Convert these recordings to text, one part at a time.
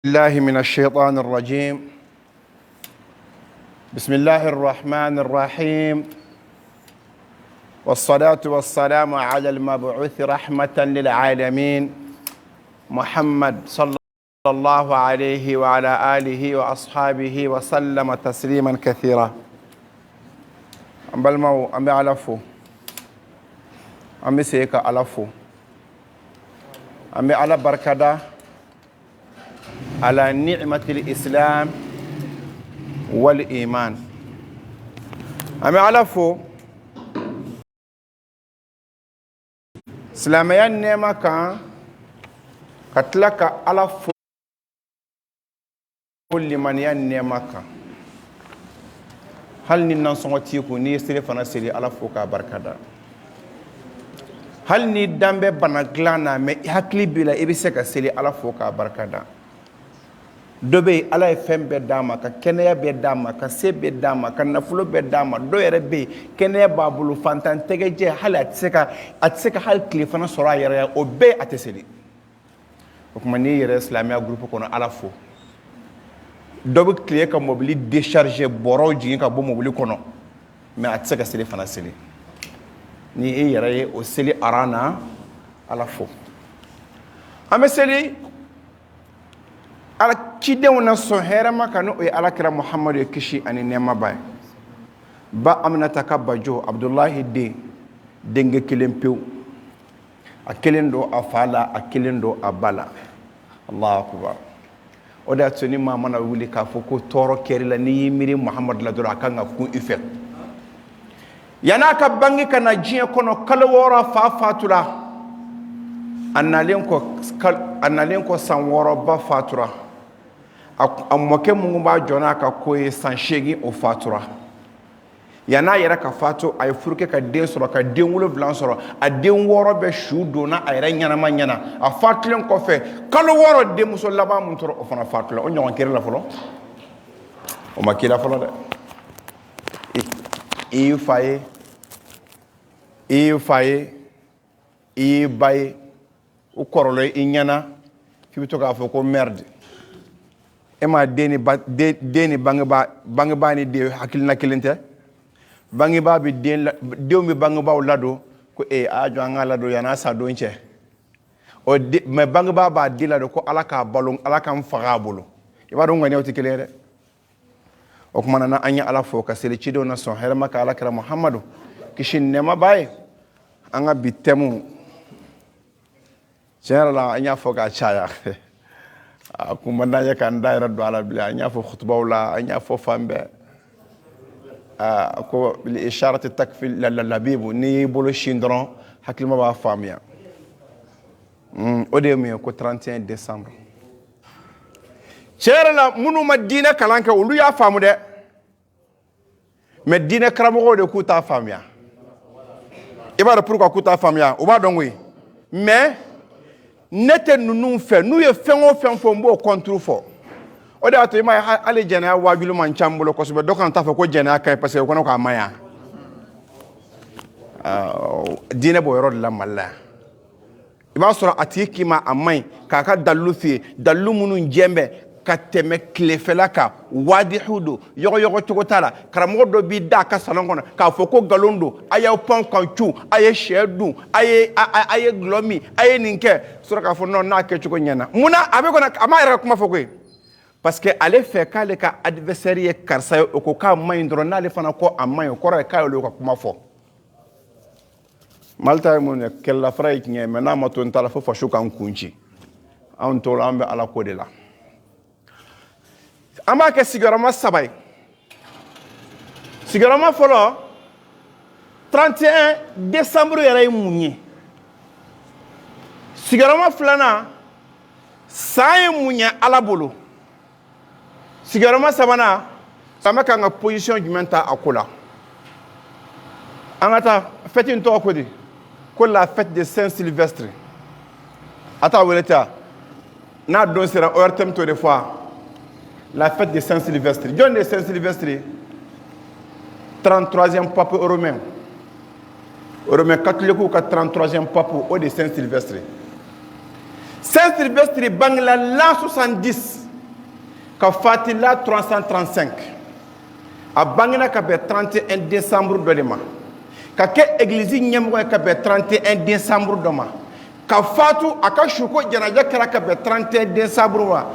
الله من الشيطان الرجيم. بسم الله الرحمن الرحيم، والصلاة والسلام على المبعوث رحمة للعالمين محمد صلى الله عليه وعلى آله وأصحابه وسلم تسليما كثيرا. أمبالمو أمي علفو أمي سيكا علفو أمي على بركة على نعمة الإسلام والإيمان. أمي علفو سلاميا نعمة كان كتلك علفو كل من ينعمك. هل ننصوتيكو نيسري فنسري علفو كبركة. هل ندم بنغلانا مي هكلي بلا إبسك سري علفو كبركة. Dobe ala fem be dama ka kenaya be dama ka se be dama ka nafulo be dama do yere be kenaya babulu fantan tegeje hala atseka hal klifana sora yere o be ateseli o kuma ni yere islamia groupe kono ala fo dobe kliye ka mobili décharger boro jin ka bo mobili kono mais atseka seli fana seli ni yere o seli arana ala fo ameseli ala kidenw na son herama kanu o ala kira muhammad ya kishi ani nema bay ba aminata ka bajo abdullahi de denge kilempew a kelendo afala a kelendo abala allahu akbar o da tuni ma mana wuli ka foko toro kerila ni yimiri muhammad la dora kan ku ifet yana ka bangi kana jiya kono kala wora fa fatura annalen ko san woro ba fatura amoke mungu ba jona ka koyi san shegi o fatura yana yera ka fatu ay furke ka den soro ka den wulo blanc soro a den woro be shudo na ay ran nyana manyana a fatulen ko fe kalo woro de muso laba mun toro o fana fatula o nyon kere la folo o makila folo de e faye e baye o korolo e nyana fi to ka fo ko merde ema deni bangba ni de hakilna kilinte bangba bi den dew mi bangba lado ko ajo anga lado yana sa do nche o me bangba ba dilado ko alaka balon alaka mfagabulu ibado ngani o tikelere o kuma na anya ala fo ka sele chido na so herma ka ala kira muhammadu kishin nema baye anga bitemu general anya fo ka chaya kuma nanya kan daira do ala bila anya fo khutba wala anya fo fambe ko li isharat takfil labib ni bolo shindron hakilma ba famia o de mi ko 31 décembre cherla munu madina kalanka ulu ya famu de medina kramo de ku ta famia ibara pourquoi ku ta famia o ba dongwe mais nete nunu fe nu ye fengo fenfo mbo control fo o da to ima ale jena wajulu man chambulo ko so do kan ta fa ko jena kai parce que ko amaya dine bo yoro la malla iba sura atiki ma amai kaka dalu fi dalu munu njembe kateme klefelaka wadi hudu yogo chokotala karamo do bi da ka salongo ka foko galondo aya pon kanchu aya shedu aya glomi aya ninke sura ka fo non na ke choko nyana muna abe ko na amara kuma foko parce que ale fe kale ka adversaire karsa ko ka mayndro na le fana ko amay ko ra ka lo ko kuma fo malta mun kella fray ki nyeme na maton tala fo fashu kan kunchi on to lambe ala ko de la amba ke sigarama sabay sigarama folo 31 décembre yere munyi sigarama flana say munya alabolo sigarama sabana sama kanga position jumenta akola angata fête into akodi ko la fête de Saint-Sylvestre ata weleta na don sera ortem to de fois la fête de Saint-Sylvestre. John de Saint-Sylvestre, 33e pape romain. Romain catholique ou 33e pape de Saint-Sylvestre. Saint-Sylvestre, bang la l'an 70. ka fatila 335 a bangina ka bɛn 31 décembre dɔ de ma ka kɛ église ɲɛmɔgɔ ye ka bɛn 31 décembre dɔ ma ka fatu a ka suko janaja kɛra ka bɛn 31 décembre ma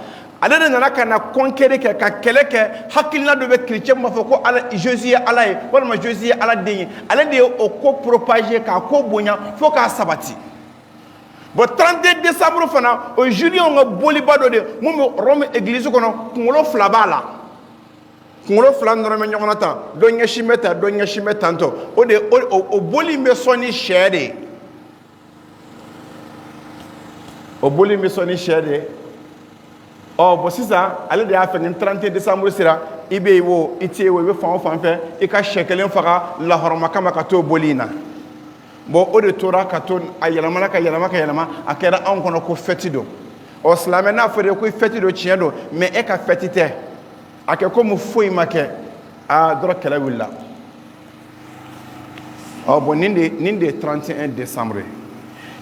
ale de nana ka na conquérir kɛ ka kɛlɛ kɛ hakilina dɔ bɛ chrétien ma fɔ ko ala Jésus ye ala ye walima Jésus ye ala den ye ale de ye o ko propager k'a ko bonya fo k'a sabati bon 31 décembre fana o Julien ka boliba dɔ de mun bɛ Rome église kɔnɔ kunkolo fila b'a la kunkolo fila nɔrɔ bɛ ɲɔgɔn na tan dɔ ɲɛsin bɛ tan dɔ ɲɛsin bɛ tantɔ o de o boli bɛ sɔn ni sɛ de ye o boli bɛ sɔn ni sɛ de ye bon sisan ale de y'a fɛ ni 31 décembre sera i bɛ yen wo i tɛ yen wo i bɛ fan o fan fɛ i ka sɛ kelen faga lahɔrɔma kama ka t'o boli in na bon o de tora ka to a yɛlɛmana ka yɛlɛma ka yɛlɛma a kɛra anw kɔnɔ ko fɛti don silamɛ n'a fɔra ko fɛti don tiɲɛ don mais e ka fɛti tɛ a kɛ komi foyi ma kɛ dɔrɔn kɛlɛ wulila bon nin de ye 31 décembre ye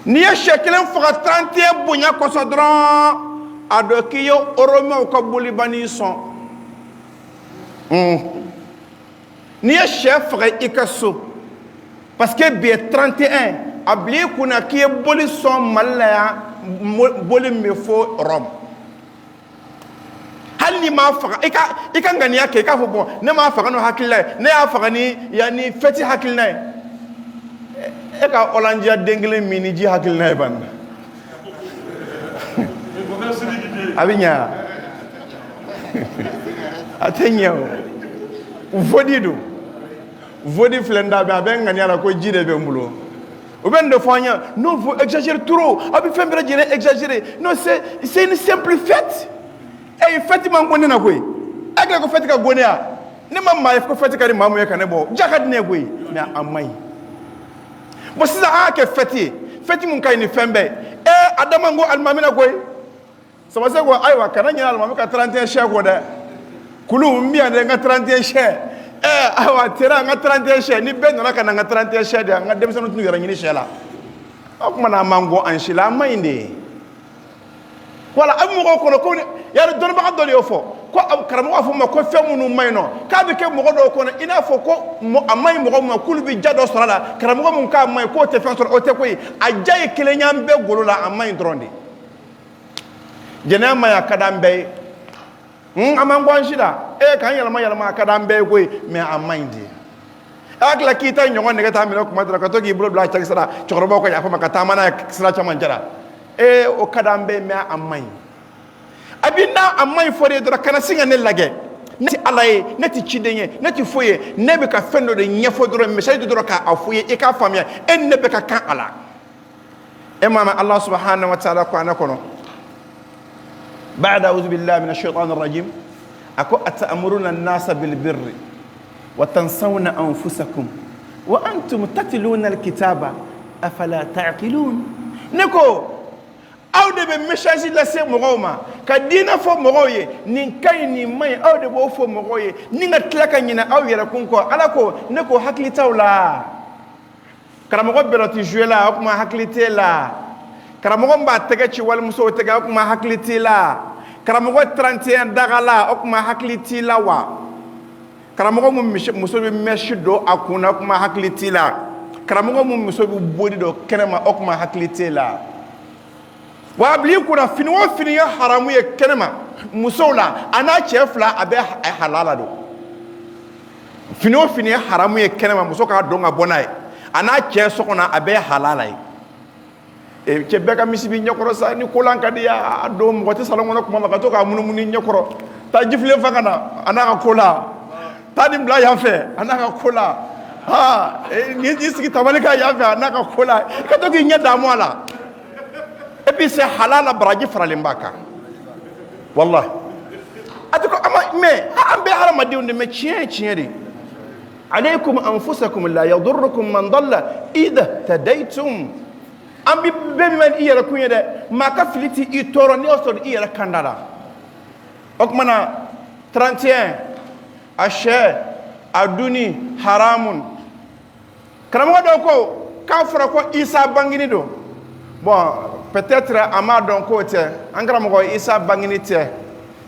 n'i ye sɛ kelen faga 31 bonya kɔsɔn dɔrɔn a dɔ k'i ye oromɛw ka bolibani sɔn n'i ye sɛ faga i ka so parce que bi ye 31 a bila i kunna k'i ye boli sɔn Mali la yan boli min bɛ fo Rome hali n'i m'a faga i ka ŋaniya kɛ i k'a fɔ bon ne m'a faga n'o hakilina ye ne y'a faga ni yanni fɛti hakilina ye e ka Holandiya den kelen min ni ji hakilina ye ban a bɛ ɲɛ a tɛ ɲɛ o vodi don vodi filɛ da bɛ a bɛ ŋaniya la ko ji de bɛ n bolo o bɛ nin de fɔ an ɲɛ non faut exagérer trop a bɛ fɛn bɛɛ lajɛlen exagérer non c'est une simple fête fête man ko ne na koyi e kɛlen ko fête ka go ne ya ne ma maa ye ko fête ka di maa mun ye ka ne bɔ ja ka di ne ye koyi mais a man ɲi bon sisan an y'a kɛ fête ye fête mun ka ɲi ni fɛn bɛɛ Adama ko alimami na koyi sama se ko ayiwa kana ɲinɛ alimami ka 31 sɛ kɔ dɛ kulu n bɛ yan dɛ n ka 31 sɛ ayiwa tera n ka 31 sɛ ni bɛɛ nana ka na n ka 31 sɛ de an ka denmisɛnninw tun yɛrɛ ɲini sɛ la o tuma na an man go an si la an man ɲi de ye wala a bɛ mɔgɔw kɔnɔ ko yari dɔnnibaga dɔ de y'o fɔ ko karamɔgɔ b'a fɔ ma ko fɛn minnu man ɲi nɔ k'a bɛ kɛ mɔgɔ dɔw kɔnɔ i n'a fɔ ko a man ɲi mɔgɔ min ma k'olu bɛ ja dɔ sɔrɔ a la karamɔgɔ min k'a man ɲi k'o tɛ fɛn sɔrɔ o tɛ koyi a ja ye kelen ye an bɛɛ golo la a man ɲi dɔrɔn de jɛnɛya man ɲi a ka di an bɛɛ ye an m'an bɔ an si la k'an yɛlɛma a ka di an bɛɛ ye koyi mais a man ɲi de a hakili k'i ta ɲɔgɔn nɛgɛ taa minɛ kuma dɔ la ka to k'i bolo bila a cɛkisɛ la cɛkɔrɔbaw ka yafa ma ka taama n'a ye sira caman cɛ la o ka di an bɛɛ ye mais a man ɲi a bɛ n'a a man ɲi fɔ de dɔrɔn kana sin ka ne lajɛ ne tɛ ala ye ne tɛ ciden ye ne tɛ foyi ye ne bɛ ka fɛn dɔ de ɲɛfɔ dɔrɔn message dɔ dɔrɔn k'a fɔ ye i k'a faamuya ni ne bɛ ka kan a la m'a mɛn ala subhanahu wa ta'ala ko a ne kɔnɔ بعد أعوذ بالله من الشيطان الرجيم أكو أتأمرون الناس بالبر وتنسون أنفسكم وأنتم تتلون الكتاب أفلا تعقلون نكو أو ده بمشاجي لسه مغوما كدينا فو مغوي نكاي نماي أو ده بوفو مغوي نغتلك نينا أو يركونكو ألاكو نكو حكلي تاولا كرامغو بلوتي جولا أو كما حكلي تيلا karamɔgɔ b'a tɛgɛ ci walimuso tɛgɛ o kuma hakili t'i la karamɔgɔ 31 daga la o kuma hakili t'i la wa karamɔgɔ mun muso bɛ mèche don a kunna o kuma hakili t'i la karamɔgɔ mun muso bɛ bodi don kɛnɛma o kuma hakili t'i la wa a bila i kunna fini o fini ye haramu ye kɛnɛma musow la a n'a cɛ fila a bɛ halala don fini o fini ye haramu ye kɛnɛma muso k'a dɔn ka bɔ n'a ye a n'a cɛ so kɔnɔ a bɛ halala ye cɛ bɛɛ ka misi bɛ ɲɛkɔrɔ sa ni kolan ka di a don mɔgɔ tɛ salon kɔnɔ kuma ma ka to k'a munumunu ɲɛkɔrɔ taa jifilen fa ka na a n'a ka ko la taa nin bila yan fɛ a n'a ka ko la ni y'i sigi tabali kan yan fɛ a n'a ka ko la i ka to k'i ɲɛ daamu a la et puis c'est halala baraji faralen b'a kan wallahi a tɛ ko mais an bɛɛ hadamadenw de mais tiɲɛ ye tiɲɛ de alaykum anfusakum la yadurrukum man dalla idha tadaytum an bɛ bɛɛ min i yɛrɛ kun ye dɛ maa ka fili tɛ i tɔɔrɔ n'i y'a sɔrɔ i yɛrɛ kanda la o tuma na 31 a sɛ a duni haramun karamɔgɔ dɔw ko k'a fɔra ko isa bangini don bon peut-être a m'a dɔn k'o tɛ an karamɔgɔ isa bangini tɛ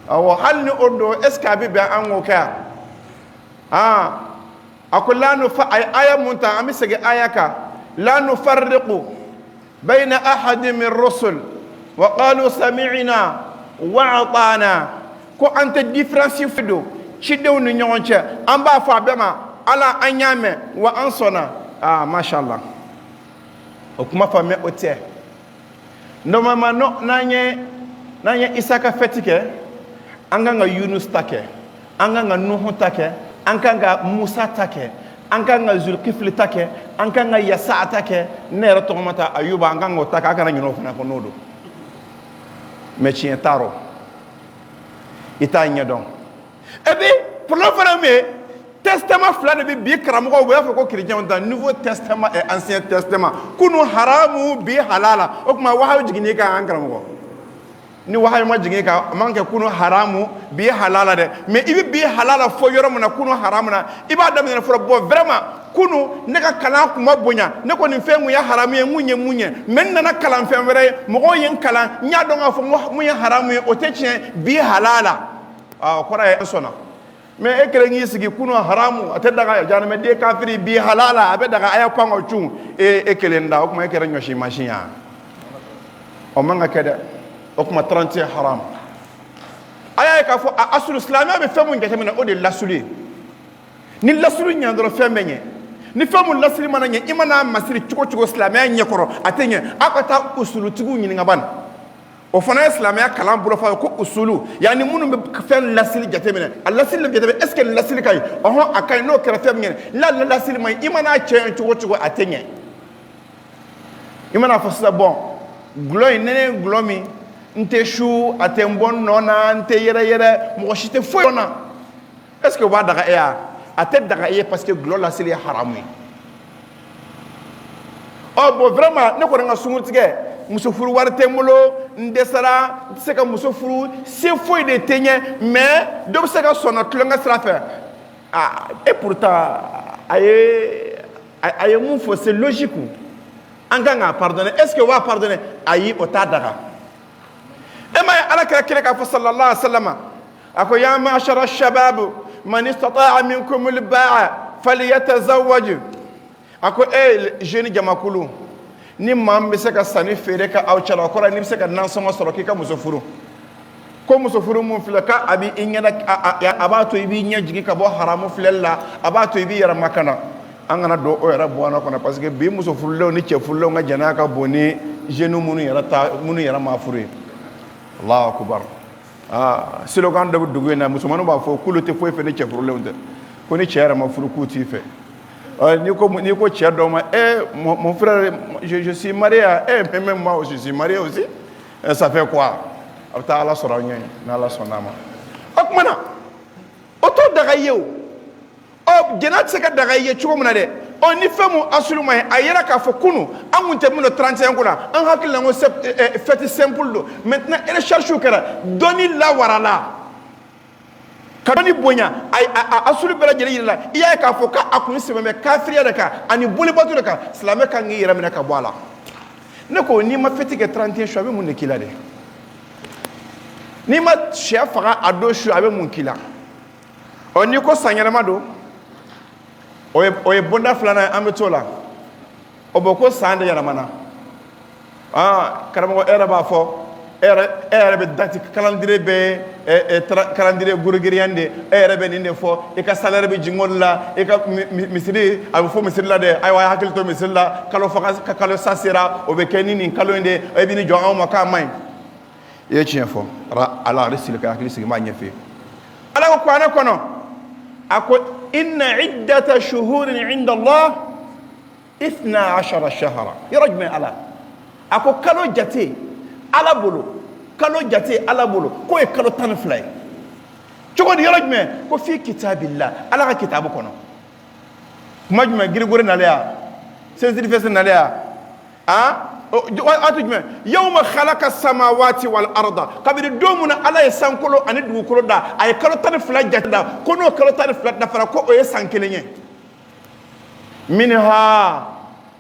awo halni odo eska bi be ango ka akul la nu fa aya munta amisege ayaka la nufarriqu bayna ahadin min rusul wa qalu sami'na wa atana ko anta difference fido ci dew ni ñonche amba fa bema ala anyame wa ansona mashallah o kuma fa me ote no mama no nanye isaka fetike anga nga yunus take anga nga nuhu take anga nga musa take anga nga zulkifli take anga nga yasa take nere to mata ayuba anga nga take aka na nyino fana ko nodo me chien taro ita nyedon ebi pour le faire me testament fla de bi karamo wo fa ko chrétien dans nouveau testament et ancien testament kunu haramu bi halala o kuma wa jigini ka an karamo ni wa ma jigini ka manke kunu haramu bi halala de mais ibi bi halala fo yoro na kunu haramu na iba dam na fo bo vraiment kunu ne ka kala kuma bonya ne ko ni fe mu ya haramu ye munye men na kala fe were mo ko yen kala nya do nga fo mu ya haramu ye o te chien bi halala ko ra e sona mais ekere ngi sigi kunu haramu ate daga jana me de kafiri bi halala abe daga aya kwango chung ekele nda o kuma ekere nyoshi mashinya o manga kede o kuma 30 haram aya ka fo asul islamia be femu ngete mena o de lasuli ni lasuli nyandro femenye ni femu lasuli mananye imana masiri chuko islamia nyekoro atenye akata usulu tugu nyini ngaban o fana islamia kalam bulo fa ko usulu yani munu be fen lasili jatemene lasili jatemene est ce que lasili kay akay no kera fem ngene la lasili may imana chen chugo atenye imana fa bon gloy nene glomi nte chou atembon nona nte yere mo chite foyona est ce que wa daga ya atet daga ye parce que glo lasili haramu bo vraiment ne ko nga sumutige muso furu warte mulo ndesara seka muso furu c'est foi de tenye mais do seka sona tlonga strafe et pourtant aye mun fo c'est logique anganga pardonner est-ce que wa pardonner ayi otadaga ema ala kala ka fa sallallahu alaihi wasallam ako ya ma'ashara ash-shabab man istata'a minkum al-ba'a falyatazawwaj ako jeune jamakulu ni mam be se ka sani fere ka aw chala ko ni se ka nan songo soro ki ka musofuru ko musofuru mun fila ka abi inyana abato ibi nya jigi ka bo haramu filalla abato ibi yara makana angana do o yara bona kona parce que bi musofuru lo ni chefulu nga jana ka boni jenu munu yara mafuri Allahu akbar slogan de dugu na musumanu ba fo kulote fo fe ni chefulu lo nde ko ni chera mafuru kuti fe ni ko tia doma mon frère je suis marié même moi aussi je suis marié aussi ça fait quoi ta Allah sura nyen na Allah sonama akmana oto daga yew genat seka daga ye chuko muna de on ni femu asuluma ayera ka fo kunu amunte mun 31 kuna an hakil ngo fête simple do maintenant elle cherche kara doni la warala kadoni bonya ay asulu bela jeli la iya ka fo ka akuni sememe kafiriya da ka ani boli batu da ka islamé ka ngi yira ka boala ne ko ni ma fete ke 31 shobe mun kila de ni ma chef fara ado shobe mun kila on ni ko sanyala mado oye bonda flana ametola oboko sande yana mana karamo era ba fo era be dati calendrier be calendrier gurugiriande era be ninde fo e ka salaire be jingolla e ka misiri abu fo misiri la de ay wa hakil to misiri la kalo fa kalo sasira o be kenini kalo inde e bi ni jo awma ka may e chien fo ala risil ka hakil sigi ma nyefe ala ko kwana kono ako inna iddata shuhurin inda Allah 12 shahra yarajma ala ako kalo jate ala bolo kalo jate ala bolo ko e kalo tan fly cogo di yarajma ko fi kitabillah ala ka kitabu kono majma girgore nalaya sezir fes nalaya atujma yawma khalaqa samawati wal arda kabiri domuna ala e sankolo ani dugukolo da ay kalo tan fly jate da kono kalo tan fly da fara ko o e sankelenye minha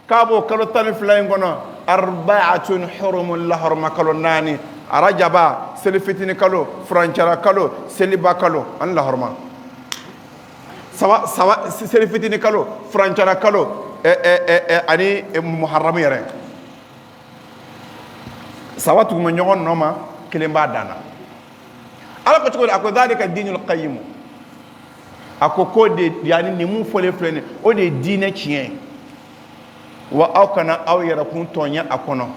kabo kalo tan fly ngono arba'atun hurumun la harma kalo nani arajaba seli fitini kalo francara kalo seliba kalo an lahorma sawa seli fitini kalo francara kalo ani muharram yɛrɛ sawa tuguma ɲɔgɔn nɔ ma kelen b'a danna ala ko cogo di a ko dhalika dinul qayyim a ko ko de yani ni mun fɔlen filɛ nin o de ye diinɛ tiɲɛ wa aw kana aw yɛrɛ kun tɔɲɛ a kɔnɔ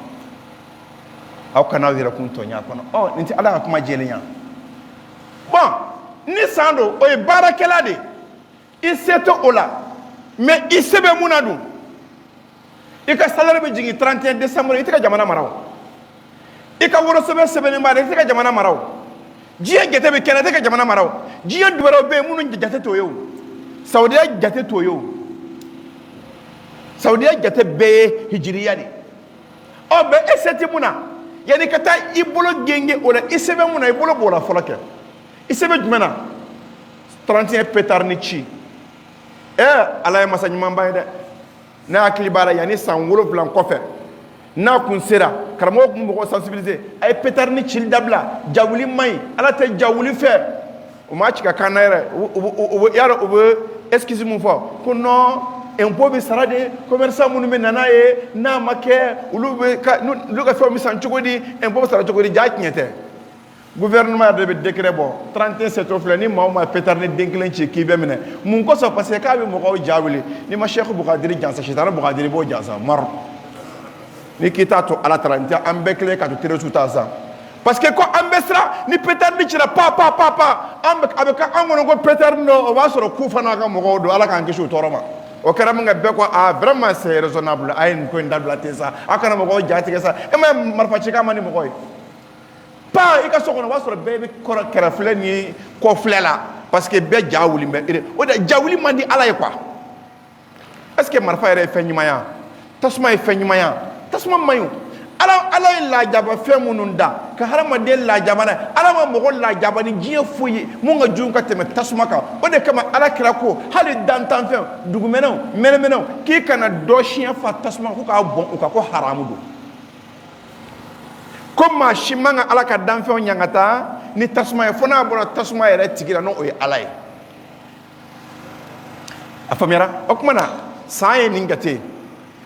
aw kana aw yɛrɛ kun tɔɲɛ a kɔnɔ nin tɛ ala ka kuma jɛlenya bon ni san don o ye baarakɛla de i se tɛ o la mais i se bɛ mun na dun i ka salaire bɛ jigin 31 décembre i tɛ ka jamana mara o i ka worosɛbɛn sɛbɛnnen b'a la i tɛ ka jamana mara o diɲɛ jate bɛ kɛnɛ i tɛ ka jamana mara o diɲɛ du wɛrɛw bɛ yen minnu jate t'o ye o saudiya jate t'o ye o saudiya jate bɛɛ ye hijiriya de mais e se tɛ mun na yani ka taa i bolo genge o la i se bɛ mun na i bolo b'o la fɔlɔ kɛ i se bɛ jumɛn na 31 pétard ni ci ala ye masa ɲumanba ye dɛ ne hakili b'a la yanni san 7 kɔfɛ n'a kun sera karamɔgɔ kun mɔgɔ sensibiliser a ye pétard ni cili dabila jawuli man ɲi ala tɛ jawuli fɛ o ma ci ka kan na yɛrɛ u bɛ excuse mun fɔ ko non impôt bɛ sara de commerçant minnu bɛ nana ye n'a ma kɛ olu ka fɛnw bɛ san cogo di impôt bɛ sara cogo di jaa tiɲɛ tɛ gouvernement yɛrɛ de bɛ décret bɔ 31 septembre filɛ ni maa o maa pétard ni den kelen ci k'i bɛ minɛ mun kosɔn parce que k'a bɛ mɔgɔw ja wuli ni ma Cheikh Bukadiri jansa sitana Bukadiri b'o jansa mar ni k'i t'a to ala taara n tɛ an bɛɛ kelen ka to terroriste ta san parce que ko an bɛ siran ni pétard ni cira pa a bɛ kɛ an kɔnɔ ko pétard dɔ o b'a sɔrɔ ku fana ka mɔgɔw don ala k'an kisi o tɔɔrɔ ma o kɛra min ka bɛɛ ko vraiment c'est raisonnable a ye nin ko in dabila ten sa a kana mɔgɔw ja tigɛ sa e ma ye marifa ci k'a ma ni mɔgɔ ye pa i ka so kɔnɔ o b'a sɔrɔ bɛɛ bɛ kɛrɛfilɛ ni kɔfilɛ la parce que bɛɛ ja wuli bɛ o de ja wuli man di ala ye quoi est ce que marifa yɛrɛ ye fɛn ɲuman ya tasuma ye fɛn ɲuman ya tasuma man ɲi ala ye lajaba fɛn minnu da ka hadamaden lajaba n'a ye ala ma mɔgɔ lajaba ni diɲɛ foyi ye mun ka jugu ka tɛmɛ tasuma kan o de kama ala kira ko hali dantanfɛnw dugumɛnɛw mɛnɛmɛnɛw k'i kana dɔ siɲɛ fa tasuma ko k'a bɔn u ka ko haramu don ko maa si man ka ala ka danfɛnw ɲangata ni tasuma ye fo n'a bɔra tasuma yɛrɛ tigi la n'o ye ala ye a faamuyara o tuma na san ye nin jate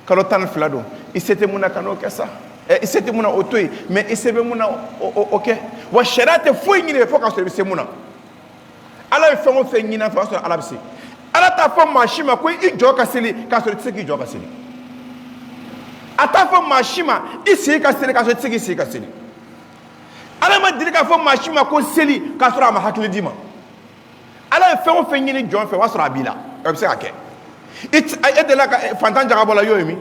kalo 12 don i se tɛ mun na ka n'o kɛ sa i se tɛ mun na o to yen mais i se bɛ mun na o kɛ wa sariya tɛ foyi ɲini fo k'a sɔrɔ i bɛ se mun na ala ye fɛn o fɛn ɲini fɛ o y'a sɔrɔ ala bɛ se ala t'a fɔ maa si ma ko i jɔ ka seli k'a sɔrɔ i tɛ se k'i jɔ ka seli a t'a fɔ maa si ma i sigi ka seli k'a sɔrɔ i tɛ se k'i sigi ka seli ala ma deli k'a fɔ maa si ma ko seli k'a sɔrɔ a ma hakili d'i ma ala ye fɛn o fɛn ɲini jɔn fɛ o y'a sɔrɔ a b'i la a bɛ se ka kɛ e delila ka fantan jagabɔ la y'o ye min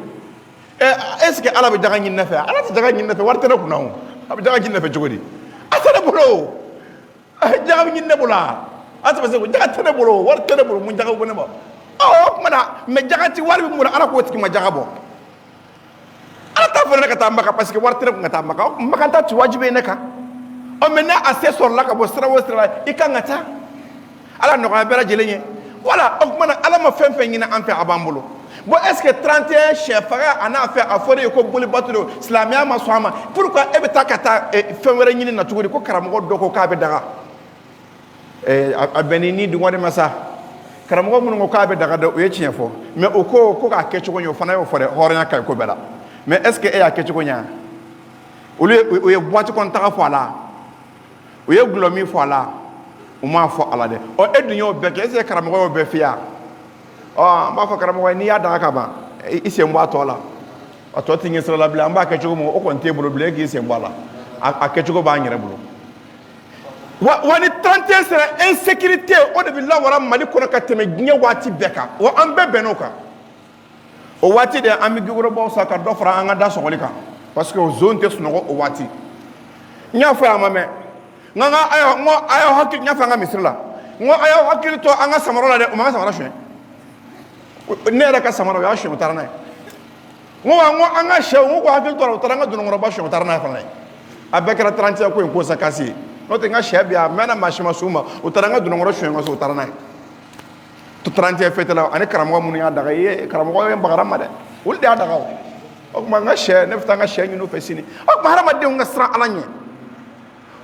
est ce que ala bɛ jaga ɲini ne fɛ ala tɛ jaga ɲini ne fɛ wari tɛ ne kunna o a bɛ jaga ɲini ne fɛ cogo di a tɛ ne bolo jaga bɛ ɲini ne bolo a tɛ se ko jaga tɛ ne bolo wari tɛ ne bolo mun jaga bɛ ne ma o tuma na mais jaga ti wari bɛ mun na ala k'o tigi ma jaga bɔ ala t'a fɔ ne ka taa maka parce que wari tɛ ne kun ka taa maka maka ta ti wajibi ye ne kan mais n'a a se sɔrɔla ka bɔ sira o sira la i kan ka taa ala nɔgɔya bɛɛ lajɛlen ye voilà o tuma na ala ma fɛn fɛn ɲini an fɛ a b'an bolo bon est ce que 31 sɛfaga a n'a fɛ a fɔra ye ko bolibato don silamɛya ma sɔn a ma pourquoi e bɛ taa ka taa fɛn wɛrɛ ɲini na cogo di ko karamɔgɔ dɔ ko k'a bɛ daga a bɛnni ni dungɔ de ma sa karamɔgɔ minnu ko k'a bɛ daga dɛ o ye tiɲɛ fɔ mais o ko k'a kɛ cogo ɲɛ o fana y'o fɔ dɛ hɔrɔnya ka ɲi ko bɛɛ la mais est ce que e y'a kɛ cogo ɲɛ olu o ye boîte kɔnɔ taga fɔ a la u ye gulɔmi fɔ a la u m'a fɔ ala dɛ e dun y'o bɛɛ kɛ est ce que karamɔgɔ y'o bɛɛ f'i ye an b'a fɔ karamɔgɔ n'i y'a daga ka ban i sen bɔ a tɔ la a tɔ tɛ ɲɛ sira la bilen an b'a kɛ cogo min o kɔni t'e bolo bilen e k'i sen bɔ a la a kɛcogo b'an yɛrɛ bolo wa ni 31 sera insécurité o de bɛ lawara mali kɔnɔ ka tɛmɛ diɲɛ waati bɛɛ kan wa an bɛɛ bɛnn'o kan o waati de an bɛ gikɔrɔbaw san ka dɔ fara an ka da sɔgɔli kan parce que o zone tɛ sunɔgɔ o waati n y'a fɔ a ma mɛn n ka a y'aw hakili n y'a fɔ an ka misiri la n ko a y'aw hakili to an ka samara la dɛ o ma ka samara suɲɛ ne yɛrɛ ka samara o y'a suɲɛ o taara n'a ye n ko an ka sɛw n ko hakili to a la o taara an ka donnakɔrɔba suɲɛ o taara n'a ye fana ye a bɛɛ kɛra 31 ko in ko sa kasi ye n'o tɛ n ka sɛ bi a mɛnna maa si ma s'u ma o taara an ka donnakɔrɔ suɲɛ ka so o taara n'a ye 31 fête la ani karamɔgɔ minnu y'a daga i ye karamɔgɔ ye bagara ma dɛ olu de y'a daga o tuma n ka sɛ ne bɛ taa n ka sɛ ɲini u fɛ sini o tuma hadamadenw ka siran ala ɲɛ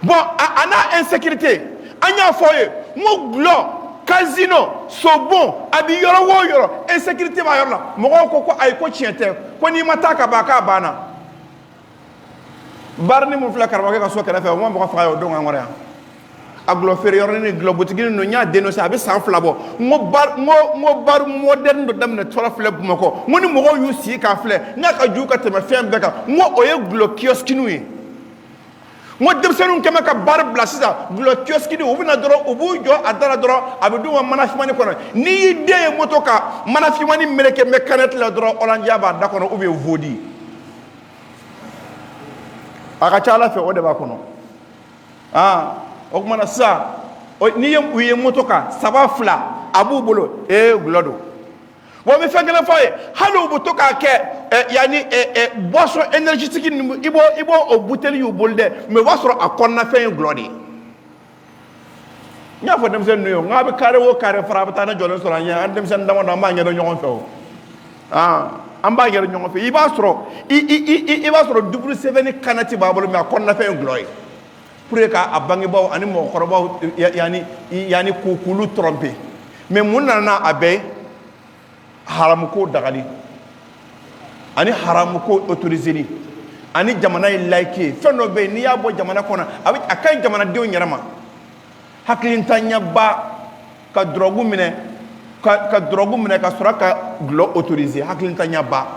bon ana insécurité anya foye mo glo casino sobon abi yoro wo yoro insécurité ba yoro la mo ko ay ko tiente ko ni mata ka ba ka bana barni mu fla karba ka so ka fa mo ko fa yo do ngore aglo ferior ni glo botigi no nya dénoncer abi sans flabo mo bar moderne do damne tola fle bu mako mo ni mo yu si ka fle nya ka ju ka tema fem beka mo oye glo kiosk nuyi mo dem senu kema ka bar blasisa glo kiosk ni ubina doro ubu jo adara doro abidu wa manafimani kono ni ide motoka manafimani meleke mekanet la doro olandia ba dakono ube vodi aka chala fe ode ba kono o kuma na sa ni yem uye motoka saba fla abu bolo glodo wo mi fengele faye halu butoka ke yani boisson énergétique ibo o bouteille yu bolde me wasoro akonna fe glodi nya fo dem sen nuyo ngabe kare wo kare frabata na jolon so nya andem sen dama do ma nya do nyon fe amba nya do nyon fe iba soro double 7 kanati babolo me akonna fe glodi pour que abangi baw ani mo khorobaw yani kukulu tromper mais munana abe haram ko dagali ani haram ko autoriser ni ani jamana like fenno be ni ya bo jamana kona abi akan jamana dew nyarama haklin tanya ba ka drogu mine ka drogu mine ka suraka glo autoriser haklin tanya ba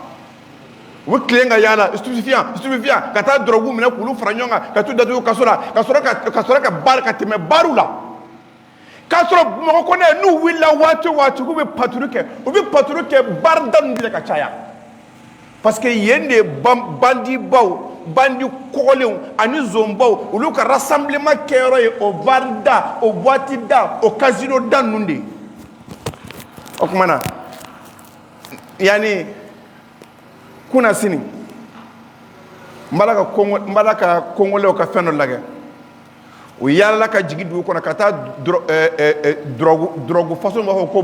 wo klenga yana stupéfiant kata drogu mine kulu franyonga katu datu kasura ka bar ka teme barula kasura mo ko ne nu willa watu ko be patruke bardan bi ka chaya parce que yende bandi kolew ani zombaw ulu ka rassemblement kero au varda au boitida au casino danundi okmana yani kuna sini mbalaka kongole ka feno lage o yalla ka jigidu ko na kata drogu façon ko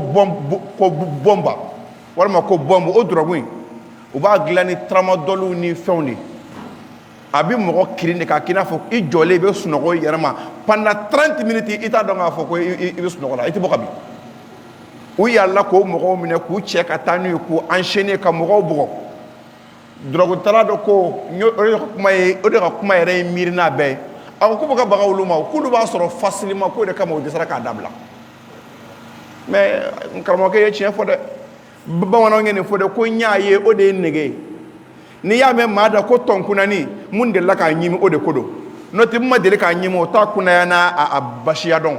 bomba wala ko bomba o drogu o ba glani tramadolu ni fewni abi mo kirinde ka kina fo I jole be sunogo yarama pendant 30 minutes ita donga fo ko I be sunogo la iti bokabi o yalla ko mo mine ku cheka tanu ku enchaîner ka mo bogo drogu tarado ko o de kuma yere mirina be ako boka baga uluma kulu ba soro facilement ko de kama o desara ka dabla mais nkaramo ke ye fo de ba wono ngene fo de ko nyaaye o de nege ni ya me mada ko tonkunani mun de la ka nyimi o de kodo noti ma de ka nyimi o ta kuna ya na abashiya don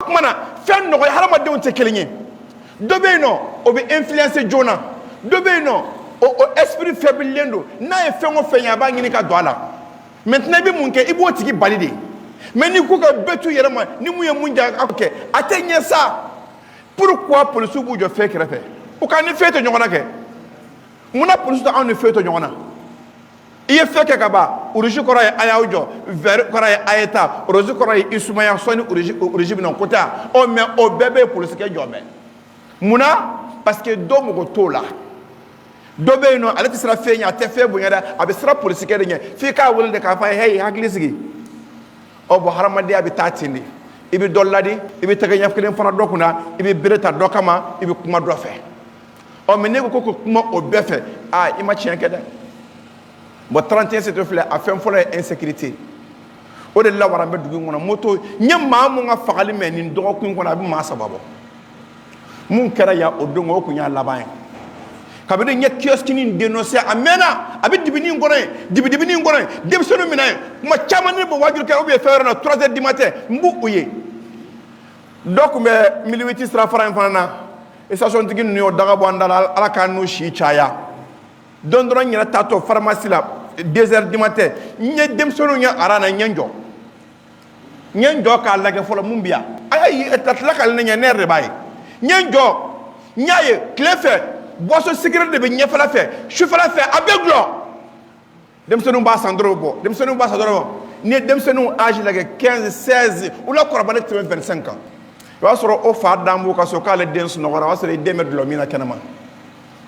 mana fen no harama de on te kelinye dobe no o be influencer jona dobe no o esprit faible lendo na e fen o fenya ba ngini ka doala maintenant bi mun ke ibo tigi balide mais ni ko ka betu yerama ni mu ye mun ja ok atenye ça pourquoi police bu jo fait krefe o ka ni fete nyona ke muna police ta on fete nyona iye feke ka ba uriji kora ya ayawjo ver kora ya ayeta uriji kora ya isumaya soni uriji bi non kota o mais o bébé police ke jombe muna parce que do mo ko tola dobe no alati sra fenya te fe bunyada abi sra police ke de fi ka wol de ka fa hey haglisi o bo haramade abi tatindi ibi dolladi ibi taganya fkelen fana dokuna ibi bereta dokama ibi kuma dofe o menego ko kuma o befe ima chienke de bo 31 c'est fle a fem fola insécurité o de la warambe dugu ngona moto nyamma mu nga fagali menin do ko ngona abi ma sababo mun kera ya odongo ko nya laban kabede nya kiosk ni dénoncer amena abi dibini ngone dibini ngone dem sonu minay kuma chamani bo wajur ka obi faire na 3h du matin mbu uye donc me miliwiti stra fara fana et ça sont tigi no daga bo andala ala kanu shi chaya don don nya tato pharmacie la 2h du matin nya dem sonu nya arana nyanjo ka lage folo mumbia ay etatla kal nya ner bay nyanjo nyaye clefe boso secret de be nyefala fe chufala fe abeglo dem senu ba sandrobo ni dem senu âge la 15 16 ou la korabane 25 ans wa soro o fa dambu ka so kala dens no wara wasere demed lo mina kenama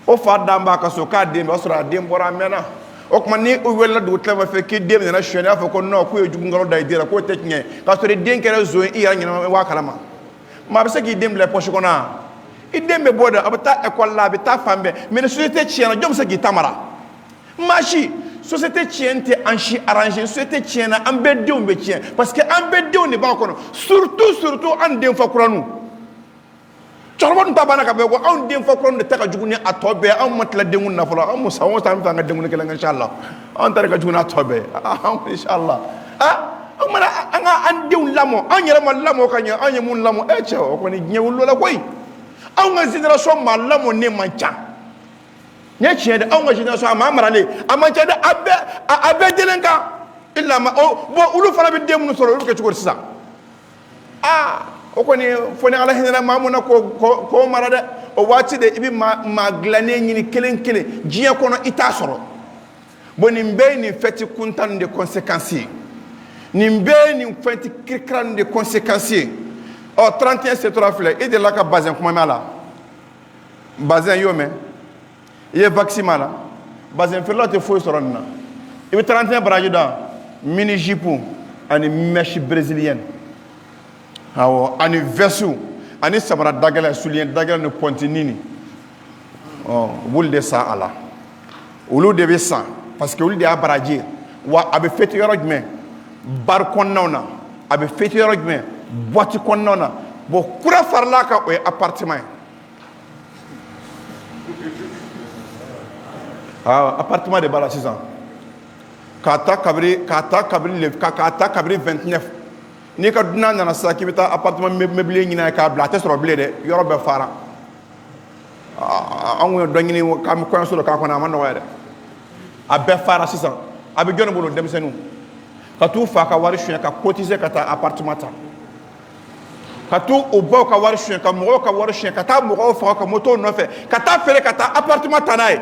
o fa damba ka so ka dem wasoro dem bora mena o kuma ni o wella dugu tila fɛ k'i den nana suyɛni a fɔ ko non k'o ye jugunkɔrɔ da i den na k'o tɛ tiɲɛ k'a sɔrɔ i den kɛra zon ye i yɛrɛ ɲɛnama waa kalama maa bɛ se k'i den bila poche kɔnɔ wa i den bɛ bɔ de a bɛ taa école la a bɛ taa fan bɛɛ mais ni société tiɲɛna jɔn bɛ se k'i ta mara maa si société tiɲɛ tɛ an si arrangé société tiɲɛna an bɛɛ denw bɛ tiɲɛ parce que an bɛɛ denw de b'a kɔnɔ surtout an den fa kuraniw cɛkɔrɔba dun ta banna ka bɛn ko anw den fa kuraniw de ta ka jugu ni a tɔ bɛɛ anw ma tila denkun na fɔlɔ anw san o san an bɛ fɛ an ka denkun kelen kɛ inchallah anw ta de ka jugu n'a tɔ bɛɛ inchallah an mana an ka an denw lamɔ an yɛrɛ ma lamɔ ka ɲɛ an ye mun lamɔ cɛ o kɔni diɲɛ wolo la koyi anw ka génération maa lamɔnen man ca n ye tiɲɛ de anw ka génération a maa maralen a man ca dɛ a bɛɛ delen kan i lamɔ bon olu fana bɛ den minnu sɔrɔ olu bɛ kɛ cogo di sisan o kɔni fo ni ala hinɛna maa mun na k'o mara dɛ o waati de i bɛ maa dilannen ɲini kelen kelen diɲɛ kɔnɔ i t'a sɔrɔ bon nin bɛɛ ye nin fɛti kuntan de conséquence ye nin bɛɛ ye nin fɛti kirikira de conséquence ye 31 septembre filɛ i delila ka bazɛn kuma mɛn a la bazɛn y'o mɛn i ye vaccin m'a la bazɛn feerelaw tɛ foyi sɔrɔ nin na i bɛ 31 baraji dɔn mini jupe ani mèche brésilienne awɔ ani veste ani samara dagɛlɛn soulier dagɛlɛn ni pɔntinini u b'olu de san a la olu de bɛ san parce que olu de y'a baraji ye wa a bɛ fêter yɔrɔ jumɛn bar kɔnɔnaw na a bɛ fêter yɔrɔ jumɛn boîte kɔnɔnaw na bon kura farala kan o ye appartement ye appartement de b'a la sisan k'a ta kabiri 29 n'i ka dunan nana sisan k'i bɛ taa appartement meublé ɲini k'a bila a tɛ sɔrɔ bilen dɛ yɔrɔ bɛɛ fara an kun ye dɔ ɲini k'an bɛ kɔɲɔso dɔ k'a kɔnɔ a ma nɔgɔ yɛrɛ a bɛɛ fara sisan a bɛ jɔn de bolo denmisɛnninw ka t'u fa ka wari suɲɛ ka cotiser ka taa appartement ta ka t'u u baw ka wari suɲɛ ka mɔgɔw ka wari suɲɛ ka taa mɔgɔw faga ka moto nɔfɛ ka taa feere ka taa appartement ta n'a ye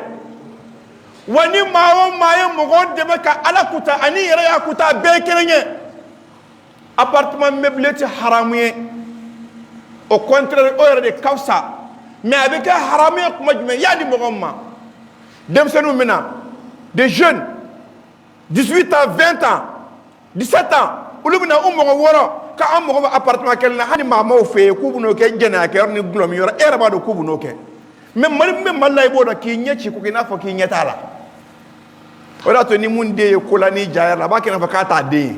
wa ni maa o maa ye mɔgɔw dɛmɛ ka ala kuta ani yɛrɛ y'a kuta a bɛɛ ye kelen ye appartement meublé tɛ haramu ye au contraire o yɛrɛ de ka fisa mais a bɛ kɛ haramu ye kuma jumɛn y'a di mɔgɔw ma denmisɛnninw bɛ na des jeunes 18 ans 20 ans 17 ans olu bɛ na u mɔgɔ wɔɔrɔ k'an mɔgɔ bɛ appartement kelen na hali maa m'o fɛ yen k'u bɛ n'o kɛ jɛnɛya kɛ yɔrɔ ni gulɔmi yɔrɔ e yɛrɛ b'a dɔn k'u bɛ n'o kɛ mais mali min bɛ mali la i b'o dɔn k'i ɲɛ ci ko k'i n'a fɔ k'i ɲɛ t'a la o de y'a to ni mun den ye ko la n'i jayara la a b'a kɛ i n'a fɔ k'a t'a den ye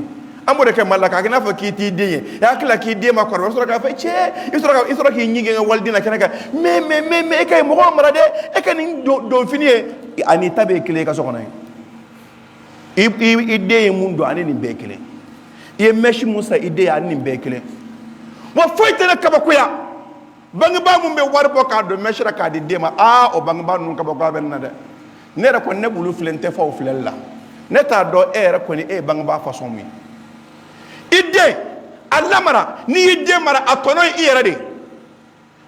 an b'o de kɛ mali la k'a kɛ i n'a fɔ k'i t'i den ye i hakili la k'i den ma kɔrɔbaya i sɔrɔ k'a fɔ cɛ i sɔrɔ k'i ɲigin ka waliden na kɛnɛ kan mais e ka ɲi mɔgɔw mara dɛ e ka nin don fini ye ani ta bɛ ye kelen i ka so kɔnɔ ye i den ye mun don ani nin bɛɛ ye kelen i ye mèche mun san i den ye ani nin bɛɛ ye kelen wa foyi tɛ ne kabakoya bangebaa mun bɛ wari bɔ k'a don mèche la k'a di den ma o bangebaa ninnu kabakoya bɛ ne na dɛ ne yɛrɛ kɔni ne b'olu filɛ n tɛ fɔ o filɛli la ne t'a dɔn e yɛrɛ kɔni e ye bangebaa façon min i den a lamara n'i y'i den mara a tɔnɔ ye i yɛrɛ de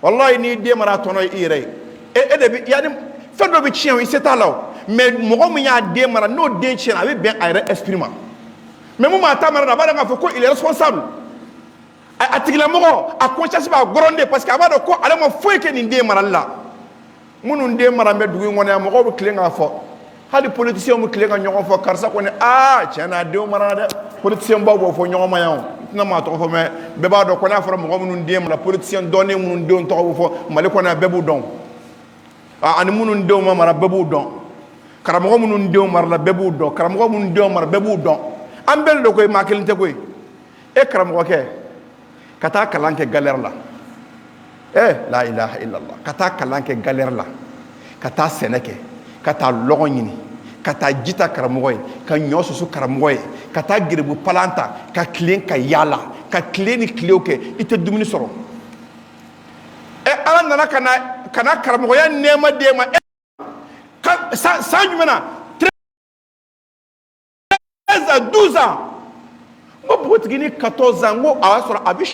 walahi n'i y'i den mara a tɔnɔ ye i yɛrɛ ye e de bɛ yanni fɛn dɔ bɛ tiɲɛ o i se t'a la o mais mɔgɔ min y'a den mara n'o den tiɲɛna a bɛ bɛn a yɛrɛ esprit ma mais mun b'a ta mara la a b'a dɔn k'a fɔ ko il est responsable a tigilamɔgɔ a conscience b'a gɔrɔnden parce que a b'a dɔn ko ale ma foyi kɛ nin den marali la minnu den mara bɛ dugu in kɔnɔ yan mɔgɔw bɛ tilen k'a fɔ hali politiciens bɛ tilen ka ɲɔgɔn fɔ karisa kɔni tiɲɛ na a denw mara dɛ politiciens baw b'o fɔ ɲɔgɔn ma yan o n tɛna maa tɔgɔ fɔ mais bɛɛ b'a dɔn ko n'a fɔra mɔgɔ minnu den mara politiciens dɔnnen minnu denw tɔgɔ bɛ fɔ mali kɔnɔ yan bɛɛ b'u dɔn ani minnu denw ma mara bɛɛ b'u dɔn karamɔgɔ minnu denw marala bɛɛ b'u dɔn karamɔgɔ minnu denw mara bɛɛ b'u dɔn an bɛɛ de koyi maa kelen tɛ koyi e karamɔgɔkɛ ka taa kalan kɛ galère la la ilaha illallah ka taa kalan kɛ galère la ka taa sɛnɛ kɛ ka taa lɔgɔ ɲini ka taa ji ta karamɔgɔ ye ka ɲɔ susu karamɔgɔ ye ka taa geribu palan ta ka tilen ka yaala ka tile ni tilew kɛ i tɛ dumuni sɔrɔ ala nana ka na karamɔgɔya nɛɛma d'e ma san jumɛn na 13 ans 12 ans n ko npogotigi ni 14 ans n ko a y'a sɔrɔ a bɛ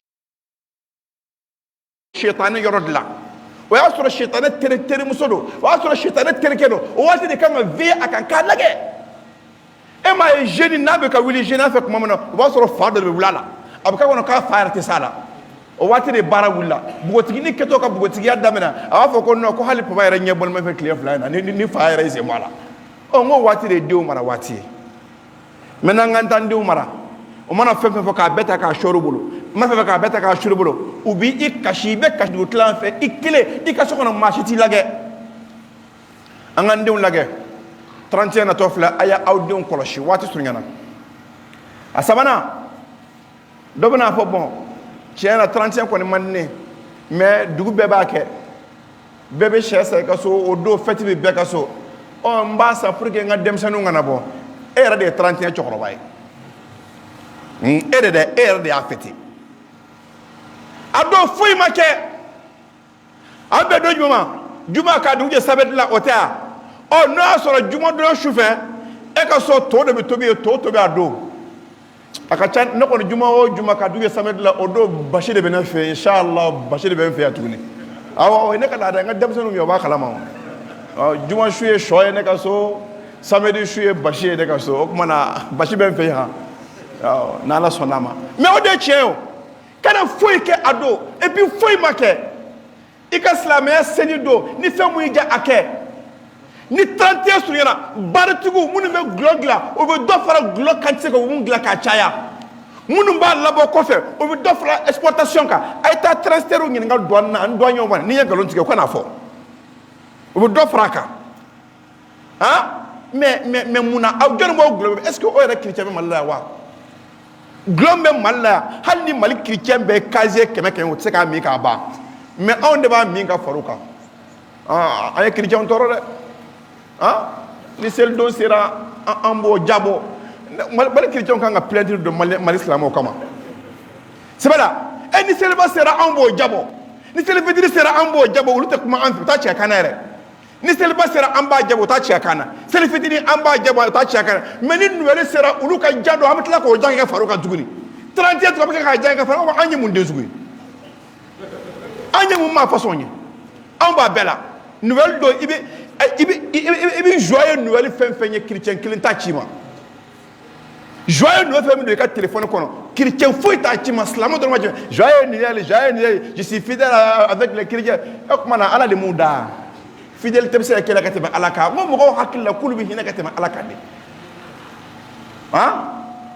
sɛtanɛ yɔrɔ dilan o y'a sɔrɔ sɛtanɛ terimuso don o y'a sɔrɔ sɛtanɛ terikɛ don o waati de kan ka veiller a kan k'a lajɛ e m'a ye jeune n'a bɛ ka wuli jeune fɛ tuma min na o b'a sɔrɔ fa dɔ de bɛ wuli a la a bɛ k'a kɔnɔ k'a fa yɛrɛ tɛ s'a la o waati de baara wulila npogotigini kɛtɔ ka npogotigiya daminɛ a b'a fɔ ko non ko hali papa yɛrɛ ɲɛ bɔlen bɛ tile fila in na ni fa yɛrɛ y'i sen bɔ a la o ngo wati de denw mara wati maintenant nga tan denw mara o mana fɛn fɛn fɔ k'a bɛɛ ta k'a sɔɔri bolo ma fɛn fɛn k'a bɛɛ ta k'a sɔɔri bolo u bi i kasi i bɛ kasi dugu tilan fɛ i kelen i ka so kɔnɔ maa si t'i lajɛ an k'an denw lajɛ 31 natɔ filɛ a y'aw denw kɔlɔsi waati surunyana a sabanan dɔ bɛna fɔ bɔn tiɲɛ na 31 kɔni man di ne mais dugu bɛɛ b'a kɛ bɛɛ bɛ sɛ san i ka so o don fɛti bɛ bɛɛ ka so n b'a san pour que n ka denmisɛnninw kana bɔ e yɛrɛ de ye 31 cɛkɔrɔba ye e yɛrɛ de y'a fêté a don foyi ma kɛ a bɛ don juma k'a dugu jɛ samedi la o tɛ wa n'o y'a sɔrɔ juma don su fɛ e ka so to de bɛ tobi yen to tobi a don a ka ca ne kɔni juma o juma k'a dugu jɛ samedi la o don basi de bɛ ne fɛ yen inshallah basi de bɛ n fɛ yan tuguni awɔ o ye ne ka laada ye n ka denmisɛnninw ye o b'a kalama juma su ye sɔ ye ne ka so samedi su ye basi ye ne ka so o tuma na basi bɛ n fɛ yan n'ala sɔnn'a ma mais o de ye tiɲɛ ye o kana foyi kɛ a don et puis foyi ma kɛ i ka silamɛya seli don ni fɛn mun y'i diya a kɛ ni 31 surunyana baaratigiw minnu bɛ gulɔ dilan o bɛ dɔ fara gulɔ quantité kan u bɛ mun dilan k'a caya minnu b'a labɔ kɔfɛ o bɛ dɔ fara exportation kan a ye taa transitaires ɲininka douane na an douaniers ma n'i ye nkalon tigɛ u kana fɔ o bɛ dɔ fara a kan mais mun na aw jɔnni b'aw gulɔ est ce que o yɛrɛ chrétien bɛ Mali la yan wa gulɔ bɛ Mali la yan hali ni Mali chrétien bɛɛ casier 100 o tɛ se k'a min k'a ban mais anw de b'a min ka far'o kan an ye chrétien tɔɔrɔ dɛ ni selidon sera an b'o jabɔ Mali chrétien kan ka plainte don Mali silamɛw kama sɛbɛla ni seliba sera an b'o jabɔ ni selifitiri sera an b'o jabɔ olu tɛ kuma an fɛ u t'a cɛ kan na yɛrɛ ni seliba sera an b'a jabɔ u t'a cɛ kan na selifitiri an b'a jabɔ u t'a cɛ kan na mais ni nouvelle sera olu ka ja don an bɛ tila k'o ja kɛ far'o kan tuguni 31 tuma bɛ kɛ k'a ja kɛ far'o kan an ye mun den sugu ye an ye mun maa façon ye anw b'a bɛɛ la nouvelle don i bɛ joyeux nouvelle fɛn fɛn ye chrétien kelen t'a ci ma joyeux nouvelle fɛn min don i ka téléphone kɔnɔ chrétien foyi t'a ci ma silamɛ dɔrɔn ma ci joyeux Noël je suis fidèle avec les chrétiens o tuma na ala de m'u da fidélité bɛ se ka kɛ la ka tɛmɛ ala kan n ko mɔgɔw hakili la k'olu bɛ hinɛ ka tɛmɛ ala kan de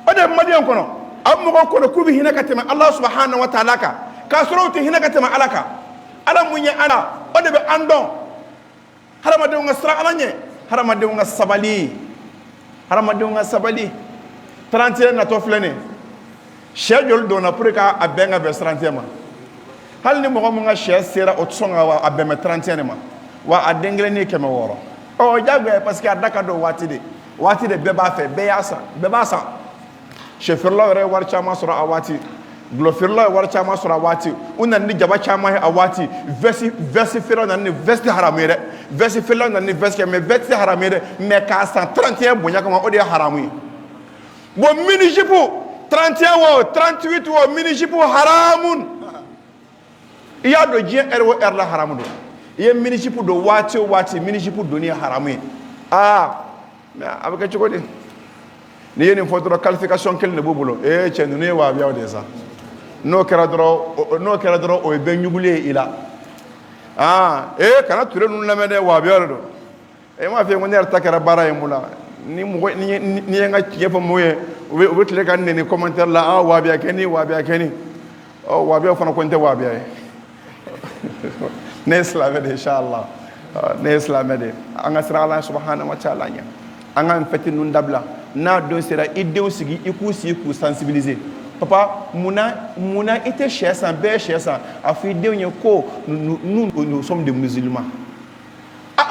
o de ye maliyɛn kɔnɔ a bɛ mɔgɔw kɔnɔ k'u bɛ hinɛ ka tɛmɛ ala subahanahu wa taala kan k'a sɔrɔ u tɛ hinɛ ka tɛmɛ ala kan ala mun ye ala o de bɛ an dɔn hadamadenw ka siran ala ɲɛ hadamadenw ka sabali 31 natɔ filɛ nin sɛ joli donna pour que a bɛn ka bɛn 31 ma hali ni mɔgɔ min ka sɛ sera o tɛ sɔn ka a bɛn 31 ma wa a den kelen ni 600 jagoya parce que a da ka don waati de bɛɛ b'a fɛ bɛɛ b'a san sɛfeerelaw yɛrɛ ye wari caman sɔrɔ a waati gulɔfeerelaw ye wari caman sɔrɔ a waati u nana ni jaba caman ye a waati vɛsi feerelaw nana ni vɛsi tɛ haramu ye dɛ vɛsi feerelaw nana ni vɛsi kɛ mais vɛsi tɛ haramu ye dɛ mais k'a san 31 bonya kama o de ye haramu ye bon mini jupe 31 o 38 o mini jupe haramun i y'a dɔn diɲɛ heure o heure la haramu don i ye mini jupe don waati o waati mini jupe donni ye haramu ye mais a bɛ kɛ cogo di n'i ye nin fɔ dɔrɔn qualification kelen de b'u bolo cɛ ninnu ye wahabiyaw de ye sa n'o kɛra dɔrɔn o ye bɛɛ ɲugulen ye i la kana ture ninnu lamɛn dɛ wahabiyaw de don e m'a fɔ ko ne yɛrɛ ta kɛra baara ye mun la ni ye n ka tiɲɛ fɔ mɔgɔw ye u bɛ tile ka n nɛni commentaire la wahabiya kɛ nin wahabiyaw fana ko n tɛ wahabiya ye ne ye silamɛ de ye inshallah ne ye silamɛ de ye an ka siran ala subahanahu wa taala ɲɛ an ka nin fɛti ninnu dabila n'a don sera i denw sigi i k'u sigi k'u sensibiliser papa munna i tɛ sɛ san bɛɛ ye sɛ san a fɔ i denw ye ko nous sommes des musulmans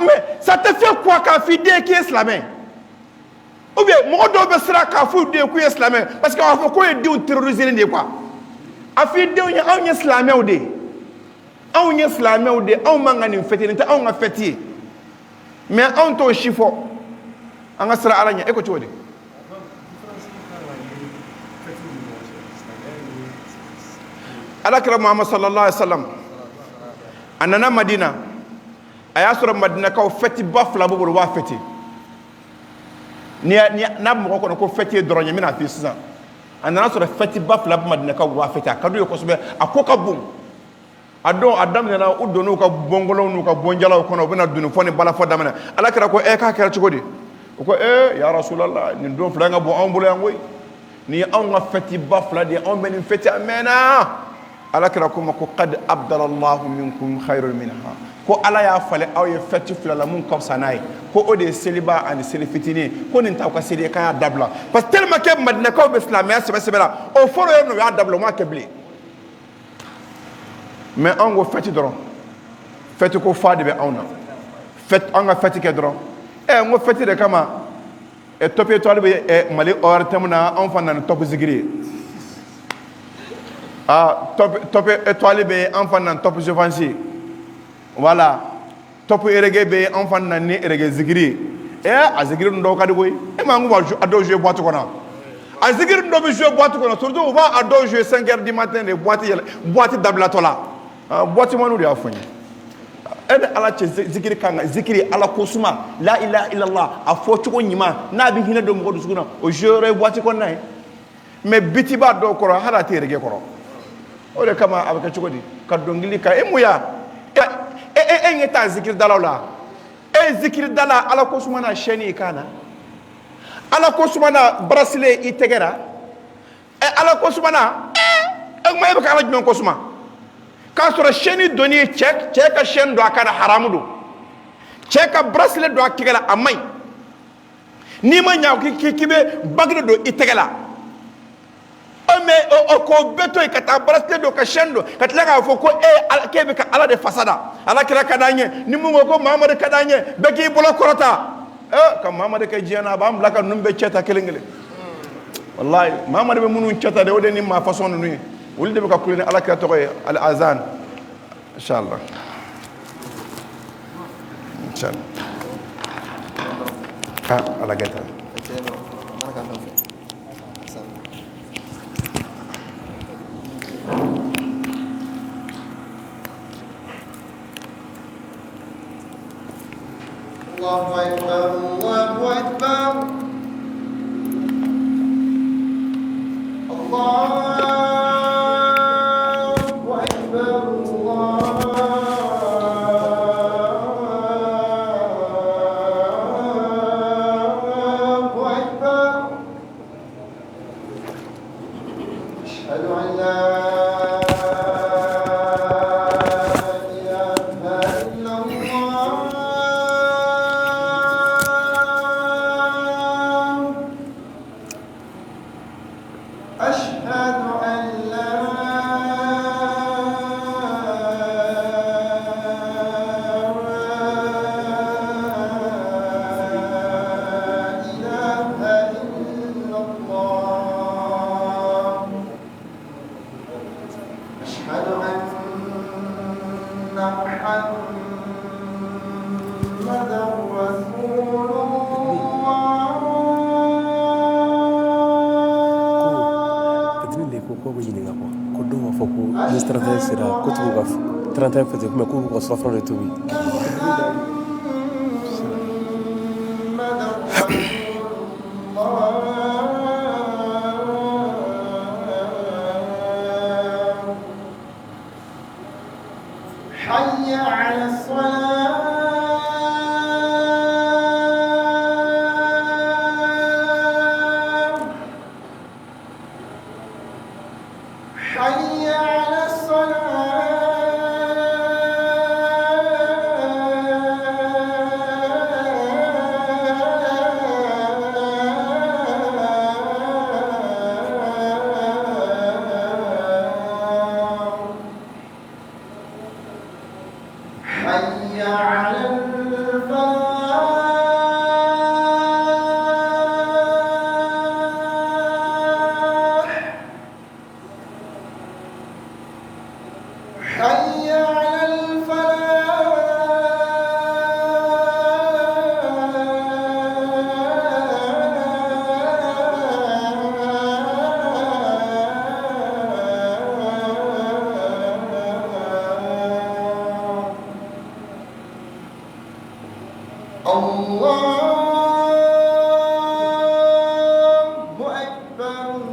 mais ça te fait quoi k'a fɔ i den k'i ye silamɛ ou bien mɔgɔ dɔw bɛ siran k'a fɔ i den k'u ye silamɛ parce que a fɔ k'o ye denw terroriser de ye quoi a fɔ i denw ye anw ye silamɛw de ye anw man ka nin fêter nin tɛ anw ka fête ye mais anw t'o si fɔ an ka siran ala ɲɛ e ko cogo di alakira muhammad sallallahu alaihi wasallam a nana madina a y'a sɔrɔ madinakaw fɛti ba fila b'u bolo u b'a fɛti n'a mɔgɔ kɔnɔ ko fɛti ye dɔrɔn ye n bɛna f'i ye sisan a nana sɔrɔ fɛti ba fila b'u madinakaw u b'a fɛti a ka d'u ye kosɛbɛ a ko ka bon a don a daminɛna u donn'u ka bɔngɔlɔw n'u ka bɔnjalaw kɔnɔ u bɛna dunun fɔ ni balafɔ daminɛ alakira ko k'a kɛra cogo di ko ya Rasulallah ni don fla nga bo an bolo yan way ni an nga fati ba fla de an ben fati amena alakira kuma ko qad abdala Allah minkum khairun minha ko ala ya fale aw ye fati fla la mun ko sanay ko o de celiba an selifitini ko nin taw ka sede ka dabla parce que tellement que madina ko be islam ya sebela o foro yo no ya dabla ma kebli mais an go fati doron fati ko faade be awna fet an ga fati ke doron ngo fati de kama top étoile be mali or tamna en fan nan top zikri top étoile be en fan nan top jofansi voilà top erege be en fan nan ni erege zikri a zikri ndo kadi boy ma ngu ba ado jouer boîte kona a zikri ndo be jouer boîte kona surtout on va ado jouer 5h du matin les boîte d'ablatola boîte manu dia fanya ala ce zikiri kanga zikiri ala kosuma la ilaha illallah a fo chuko nyima na bi hina do mo do suguna o jore boati kon nay mais bitiba do koro hala te rege koro o le kama abaka chuko di kaddo ngili ka emuya ngeta zikir dalawla zikir dala ala kosuma na sheni kana ala kosuma na bracelet itegera ala kosuma na ngmay baka ala jmen kosuma quand sur la chaîne donnée check la chaîne doit faire haramudo check a bracelet doit kigala amay ni ma nyaaw ki be bagre do itegala o me o ko beto e kata bracelet do ka chaîne do katlaga fo ko kebe ka ala de fasada ala kira kadanye ni mu ko mamade kadanye be ki bolo korota kam mamade ka jiana bam laka numbe cheta kelengele wallahi mamade be munu cheta de wode ni ma façon nu ولد بك كلنا على كتوغي الأذان إن شاء الله إن شاء الله على كتاب الله أكبر الله أكبر الله Come con soffro le tue حي على الصلاة حي على الصلاة حي على الفلاح حي على الله أكبر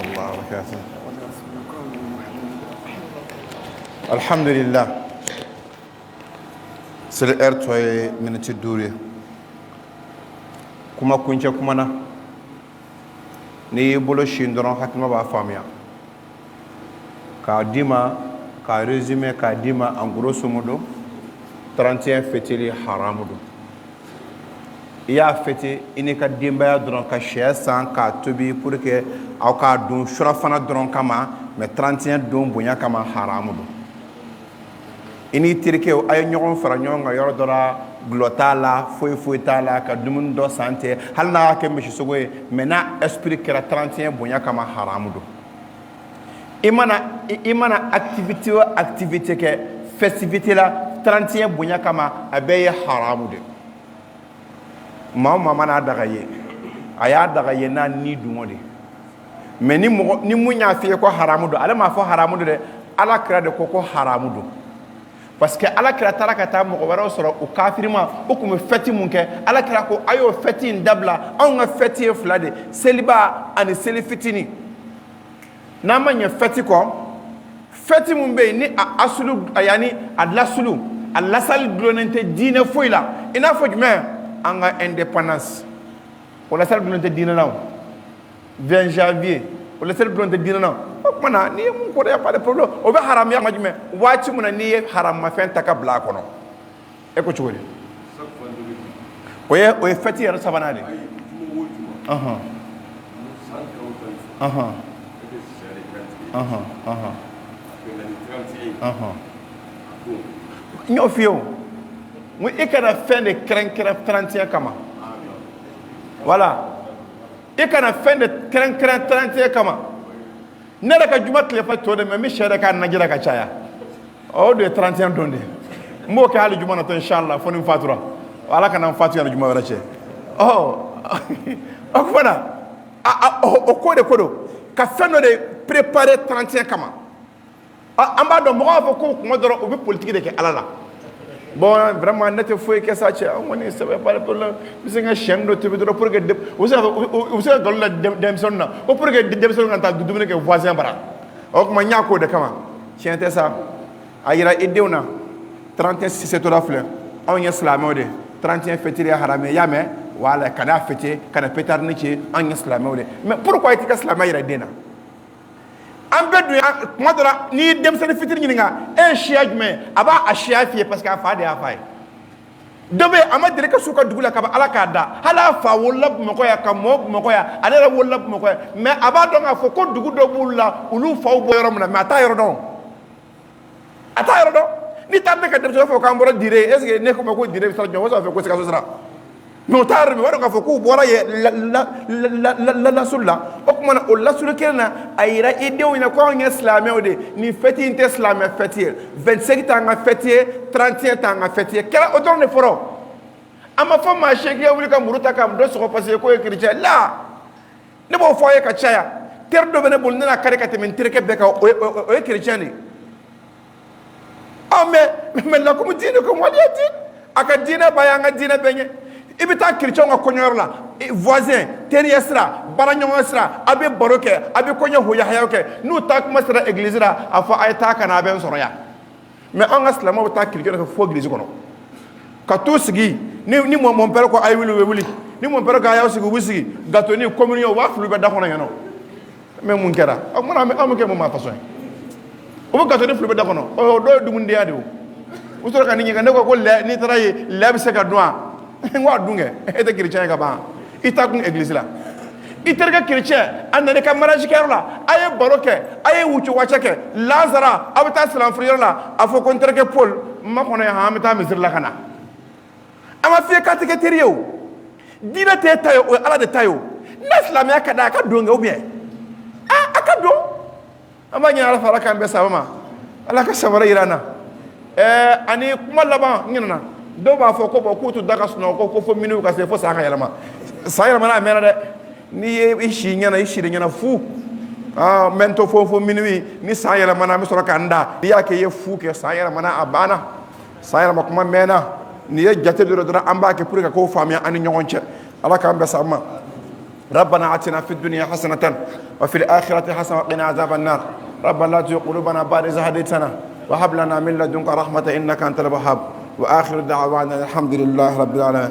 الله وبركاته. الحمد لله. C'est l'heure de minute durée. Kuma kunche kumana. Ni bolo shindron hakima ba famia. Ka dima, ka résumé ka dima en grosso modo 31 fêteli haramudo. Il y a fêté ini ka dimbaya dron ka shia san ka tobi pour que aw ka dun shurafana dron kama mais 31 don bonya kama haramudo. Ini tirike ay ñogon fara ñonga yor dora glotala foy tala ka dumun do santé halna ke mishi sogoy mena esprit kera 31 bonya kama haramudo. Imana activité ke festivité la 31 bonya kama abeye haramudo. Mama mana dagaye aya dagaye na ni dumode mais ni munya fi ko haramudo ala ma fo haramudo de ala kra de ko haramudo. Parce que ala kira tara ka taa mɔgɔ wɛrɛw sɔrɔ o kafirima o kun bɛ fɛti mun kɛ ala kira ko a y'o fɛti in dabila anw ka fɛti ye fila de seliba ani seli fitini n'an ma ɲɛ fɛti kɔ fɛti mun bɛ yen ni a asulu yanni a lasulu a lasali dulonnen tɛ diinɛ foyi la i n'a fɔ jumɛn an ka indépendance o lasali dulonnen tɛ diinɛ la o 20 janvier o lasali dulonnen tɛ diinɛ la o kuma na n'i ye mun kɔrɔ ya pas de problème o bɛ haramuya ma jumɛn waati mun na n'i ye haramafɛn ta ka bila a kɔnɔ e ko cogo di o ye fɛti yɛrɛ sabanan de n y'o f'i ye o n ko i kana fɛn de kɛrɛnkɛrɛn 31 kama voilà i kana fɛn de kɛrɛnkɛrɛn 31 kama ne yɛrɛ ka juma tile fa to de mais n bɛ sɛ yɛrɛ k'a najira ka caya o de ye 31 don de n b'o kɛ hali juma natɔ inchallah fo ni n fatura ala kana n fatu yanni juma wɛrɛ cɛ o kuma na o ko de ko don ka fɛn dɔ de préparer 31 kama an b'a dɔn mɔgɔw b'a fɔ ko kuma dɔrɔn u bɛ politique de kɛ ala la bon vraiment ne tɛ foyi kɛ sa cɛ an kɔni ça va pas de problème n bɛ se ka siyɛni dɔ tobi dɔrɔn pour que u bɛ se ka nkalon da denmisɛnninw na ko pour que denmisɛnninw ka taa dumuni kɛ voisin bara o kuma n y'a k'o de kama tiɲɛ tɛ sa a yira i denw na 31 sisɛtora filɛ anw ye silamɛw de 31 fêtiri ye haramɛ i y'a mɛn wala ka n'a fêter ka na pétardini ci anw ye silamɛw de mais pourquoi i t'i ka silamɛya yira den na an bɛ dun kuma dɔ la n'i ye denmisɛnnin fitiri ɲininka e ye siya jumɛn ye a b'a a siya f'i ye parce que a fa de y'a fa ye dɔ bɛ yen a ma deli ka s'u ka dugu la kaban ala k'a da hali a fa wolola bamakɔ yan ka mɔ bamakɔ yan ale yɛrɛ wolola bamakɔ yan mais a b'a dɔn k'a fɔ ko dugu dɔ b'olu la olu faw bɔ yɔrɔ min na mais a t'a yɔrɔ dɔn a t'a yɔrɔ dɔn n'i taara ne ka denmisɛnnin fɔ k'an bɔra dire est ce que ne ko ma ko dire bɛ sira jɔn o b'a fɔ ko sikaso sira mais o t'a yɔrɔ dɔn o b'a dɔn k'a fɔ k'u bɔra yen lasuli la o tuma na o lasuli kelen na a yira i denw ɲɛna ko anw ye silamɛw de nin fɛti in tɛ silamɛ fɛti ye 25 t'an ka fɛti ye 31 t'an ka fɛti ye kɛra o dɔrɔn de fɔlɔ an ma fɔ maa seegin ka wuli ka muru ta ka dɔ sɔgɔ parce que k'o ye chrétien la ne b'o fɔ a ye ka caya teri dɔ bɛ ne bolo ne n'a kari ka tɛmɛ n terikɛ bɛɛ kan o ye chrétien de mais lakumu diine ko waliya diine a ka diinɛ ba y'an ka diinɛ bɛɛ ɲɛ i bɛ taa chrétien ka kɔɲɔyɔrɔ la voisin teriya sira baaraɲɔgɔn sira a bɛ baro kɛ a bɛ kɔɲɔ hoyahayaw kɛ n'u taa kuma sera église la a fɔ a ye taa ka na a bɛ n sɔrɔ yan mais an ka silamɛw bɛ taa chrétien fɛ fo église kɔnɔ ka t'u sigi ni mon père ko a ye wuli u bɛ wuli ni mon père ko a y'aw sigi u bɛ sigi gâteau communion u b'a fili u bɛ da kɔnɔ yan nɔ mais mun kɛra o kumana an bɛ kɛ mun ma façon ye u bɛ gâteau fili u bɛ da kɔnɔ o dɔw ye dumunidenya de ye o u sɔrɔ ka nin ɲininka ne ko lɛ n'i taara yen lɛ bɛ se ka dun wa n ko a dun kɛ e tɛ chrétien ye ka ban i taa kun église la i terikɛ chrétien a nana i ka mariage kɛyɔrɔ la a ye baro kɛ a ye wucuwacɛ kɛ lazara a bɛ taa silamɛfuruyɔrɔ la a fɔ ko n terikɛ paul n ma kɔnɔ yan an bɛ taa misiri la ka na a ma f'i ye k'a tɛ kɛ teri ye o diinɛ t'e ta ye o ye ala de ta ye o n'a silamɛya ka d'a ye a ka don kɛ ou bien a ka don an b'a ɲini ala fɛ ala k'an bɛɛ sababa ma ala ka sabara yira an na ani kuma laban n ɲinɛna dɔw b'a fɔ ko bɔn k'u t'u da ka sunɔgɔ ko fo minnu ka se fo san ka yɛlɛma san yɛlɛmana a mɛnna dɛ n'i ye i si ɲɛna i si de ɲɛna fu n bɛ n to fo minuit ni san yɛlɛmana an bɛ sɔrɔ k'an da n'i y'a kɛ i ye fu kɛ san yɛlɛmana a banna san yɛlɛma kuma nin ye jate dɔ dɔrɔn an b'a kɛ pour que k'o faamuya an ni ɲɔgɔn cɛ ala k'an bɛn sa ma ربنا آتنا في الدنيا حسنة وفي الآخرة حسنة وقنا عذاب النار ربنا لا تزغ قلوبنا بعد إذ هديتنا وهب لنا من لدنك رحمة إنك أنت الوهاب وآخر دعوانا الحمد لله رب العالمين.